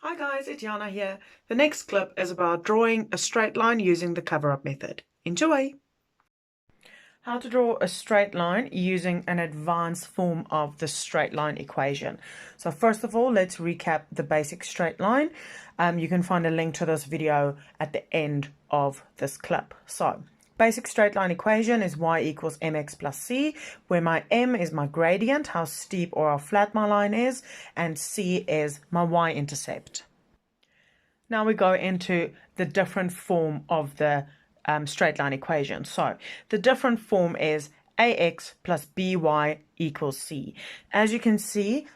Hi guys, it's Jana here. The next clip is about drawing a straight line using the cover-up method. Enjoy! How to draw a straight line using an advanced form of the straight line equation. So first of all, let's recap the basic straight line. You can find a link to this video at the end of this clip. So basic straight line equation is y equals mx plus c, where my m is my gradient, how steep or how flat my line is, and c is my y-intercept. Now we go into the different form of the straight line equation. So the different form is ax plus by equals c. As you can see,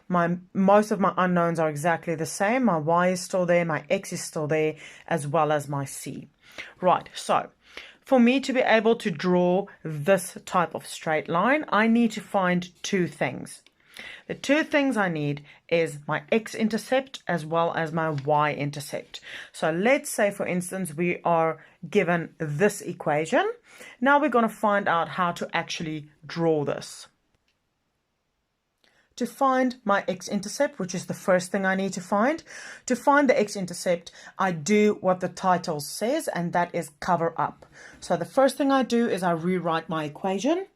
most of my unknowns are exactly the same. My y is still there, my x is still there, as well as my c. Right, so for me to be able to draw this type of straight line, I need to find two things. The two things I need is my x-intercept as well as my y-intercept. So let's say, for instance, we are given this equation. Now we're going to find out how to actually draw this. To find my x-intercept, which is the first thing I need to find the x-intercept, I do what the title says, and that is cover up. So the first thing I do is I rewrite my equation.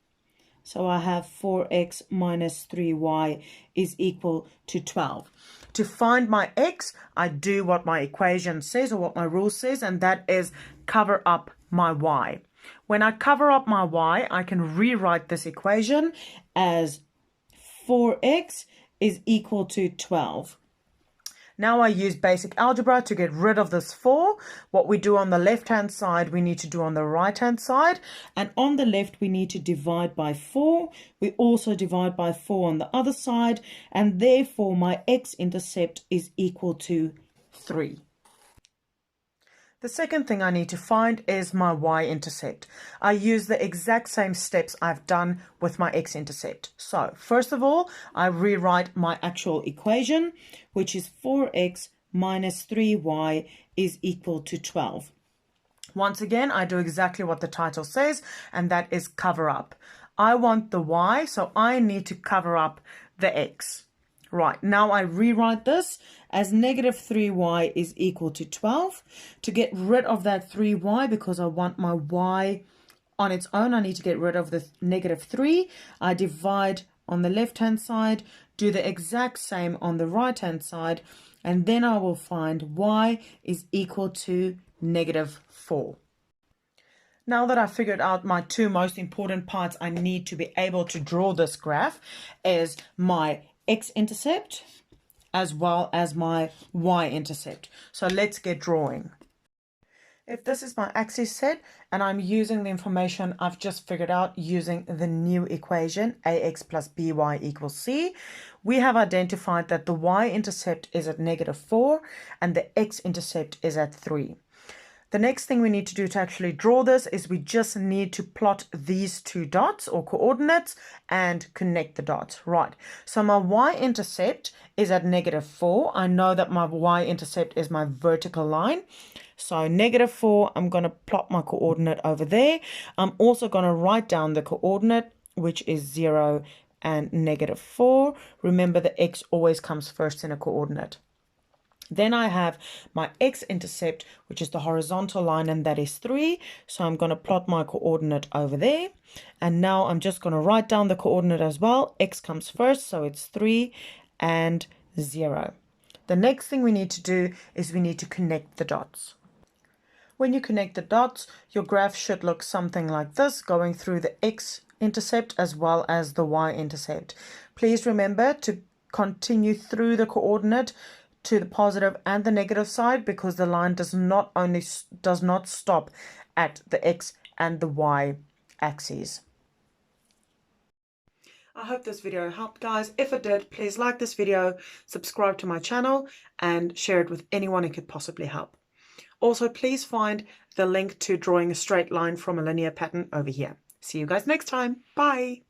So I have 4x minus 3y is equal to 12. To find my x, I do what my equation says or what my rule says, and that is cover up my y. When I cover up my y, I can rewrite this equation as 4x is equal to 12. Now I use basic algebra to get rid of this 4. What we do on the left-hand side, we need to do on the right-hand side. And on the left, we need to divide by 4. We also divide by 4 on the other side. And therefore, my x-intercept is equal to 3. The second thing I need to find is my y-intercept. I use the exact same steps I've done with my x-intercept. So first of all, I rewrite my actual equation, which is 4x minus 3y is equal to 12. Once again, I do exactly what the title says, and that is cover up. I want the y, so I need to cover up the x. Right, now I rewrite this as negative 3y is equal to 12. To get rid of that 3y, because I want my y on its own, I need to get rid of the negative 3. I divide on the left-hand side, do the exact same on the right-hand side, and then I will find y is equal to negative 4. Now that I've figured out my two most important parts I need to be able to draw this graph is my x-intercept as well as my y-intercept. So let's get drawing. If this is my axis set and I'm using the information I've just figured out using the new equation ax plus by equals c, we have identified that the y-intercept is at negative 4 and the x-intercept is at 3. The next thing we need to do to actually draw this is we just need to plot these two dots or coordinates and connect the dots. Right, so my y-intercept is at negative 4. I know that my y-intercept is my vertical line. So negative 4, I'm going to plot my coordinate over there. I'm also going to write down the coordinate, which is 0 and negative 4. Remember, the x always comes first in a coordinate. Then I have my x-intercept, which is the horizontal line, and that is 3. So I'm going to plot my coordinate over there. And now I'm just going to write down the coordinate as well. X comes first, so it's 3 and 0. The next thing we need to do is we need to connect the dots. When you connect the dots, your graph should look something like this, going through the x-intercept as well as the y-intercept. Please remember to continue through the coordinate to the positive and the negative side, because the line does not stop at the x and the y axes. I hope this video helped, guys. If it did, please like this video, subscribe to my channel, and share it with anyone it could possibly help. Also, please find the link to drawing a straight line from a linear pattern over here. See you guys next time. Bye.